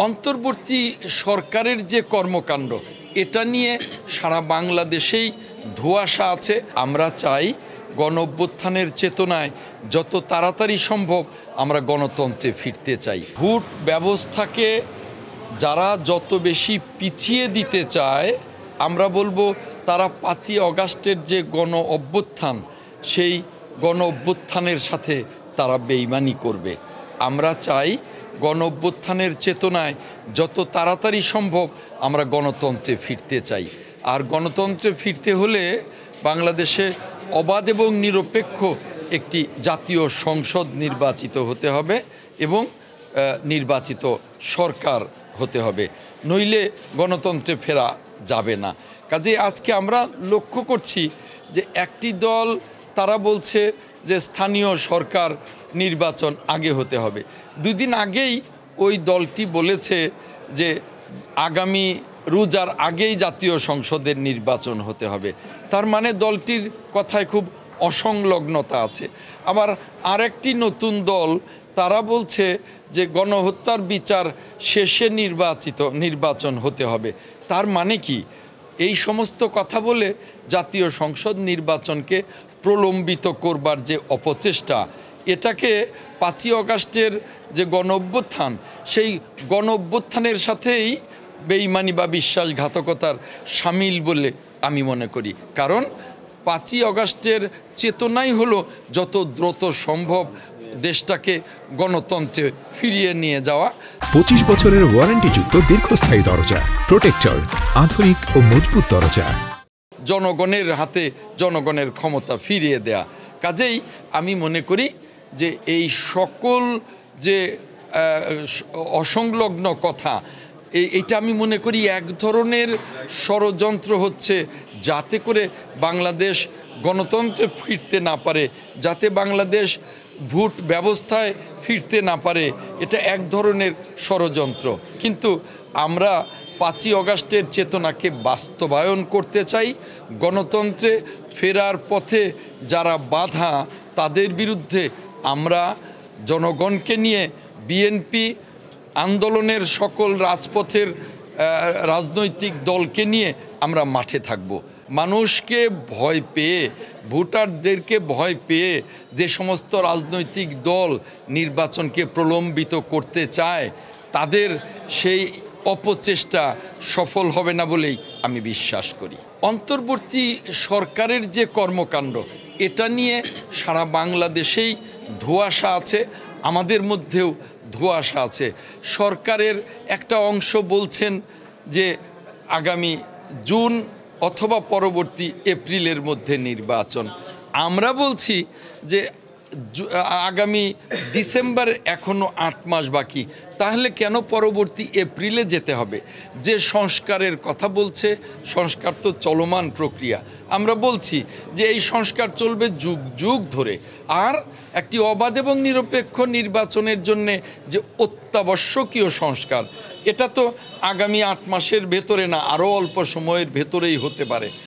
অন্তর্বর্তী সরকারের যে কর্মকাণ্ড এটা নিয়ে সারা বাংলাদেশেই ধোঁয়াশা আছে। আমরা চাই গণ অভ্যুত্থানের চেতনায় যত তাড়াতাড়ি সম্ভব আমরা গণতন্ত্রে ফিরতে চাই। ভোট ব্যবস্থাকে যারা যত বেশি পিছিয়ে দিতে চায় আমরা বলবো তারা 5ই অগাস্টের যে গণ অভ্যুত্থান সেই গণ অভ্যুত্থানের সাথে তারা বেইমানি করবে। আমরা চাই গণ অভ্যুত্থানের চেতনায় যত তাড়াতাড়ি সম্ভব আমরা গণতন্ত্রে ফিরতে চাই। আর গণতন্ত্রে ফিরতে হলে বাংলাদেশে অবাধ এবং নিরপেক্ষ একটি জাতীয় সংসদ নির্বাচিত হতে হবে এবং নির্বাচিত সরকার হতে হবে, নইলে গণতন্ত্রে ফেরা যাবে না। কাজে আজকে আমরা লক্ষ্য করছি যে একটি দল তারা বলছে যে স্থানীয় সরকার নির্বাচন আগে হতে হবে। 2 দিন আগেই ওই দলটি বলেছে যে আগামী রোজার আগেই জাতীয় সংসদের নির্বাচন হতে হবে। তার মানে দলটির কথায় খুব অসংলগ্নতা আছে। আবার আরেকটি নতুন দল তারা বলছে যে গণহত্যার বিচার শেষে নির্বাচন হতে হবে। তার মানে কি? এই সমস্ত কথা বলে জাতীয় সংসদ নির্বাচনকে প্রলম্বিত করবার যে অপচেষ্টা, এটাকে 5ই অগাস্টের যে গণ অভ্যুত্থান সেই গণ অভ্যুত্থানের সাথেই বেইমানি বা বিশ্বাসঘাতকতার সামিল বলে আমি মনে করি। কারণ 5ই অগাস্টের চেতনাই হলো যত দ্রুত সম্ভব দেশটাকে গণতন্ত্রে ফিরিয়ে নিয়ে যাওয়া। 25 বছরের ওয়ারেন্টিযুক্ত দীর্ঘস্থায়ী দরজা প্রোটেক্টর, আধুনিক ও মজবুত দরজা, জনগণের হাতে জনগণের ক্ষমতা ফিরিয়ে দেয়া। কাজেই আমি মনে করি যে এই সকল যে অসংলগ্ন কথা এইটা আমি মনে করি এক ধরনের ষড়যন্ত্র হচ্ছে, যাতে করে বাংলাদেশ গণতন্ত্রে ফিরতে না পারে, যাতে বাংলাদেশ ভোট ব্যবস্থায় ফিরতে না পারে। এটা এক ধরনের ষড়যন্ত্র। কিন্তু আমরা 5ই অগাস্টের চেতনাকে বাস্তবায়ন করতে চাই। গণতন্ত্রে ফেরার পথে যারা বাধা তাদের বিরুদ্ধে আমরা জনগণকে নিয়ে বিএনপি আন্দোলনের সকল রাজপথের রাজনৈতিক দলকে নিয়ে আমরা মাঠে থাকব। মানুষকে ভয় পেয়ে, ভোটারদেরকে ভয় পেয়ে যে সমস্ত রাজনৈতিক দল নির্বাচনকে প্রলম্বিত করতে চায় তাদের সেই অপচেষ্টা সফল হবে না বলেই আমি বিশ্বাস করি। অন্তর্বর্তী সরকারের যে কর্মকাণ্ড এটা নিয়ে সারা বাংলাদেশেই ধোঁয়াশা আছে, আমাদের মধ্যেও ধোঁয়াশা আছে। সরকারের একটা অংশ বলছেন যে আগামী জুন অথবা পরবর্তী এপ্রিলের মধ্যে নির্বাচন। আমরা বলছি যে আগামী ডিসেম্বর, এখনও 8 মাস বাকি, তাহলে কেন পরবর্তী এপ্রিলে যেতে হবে? যে সংস্কারের কথা বলছে, সংস্কার তো চলমান প্রক্রিয়া। আমরা বলছি যে এই সংস্কার চলবে যুগ যুগ ধরে। আর একটি অবাধ এবং নিরপেক্ষ নির্বাচনের জন্যে যে অত্যাবশ্যকীয় সংস্কার, এটা তো আগামী 8 মাসের ভেতরে না, আরও অল্প সময়ের ভেতরেই হতে পারে।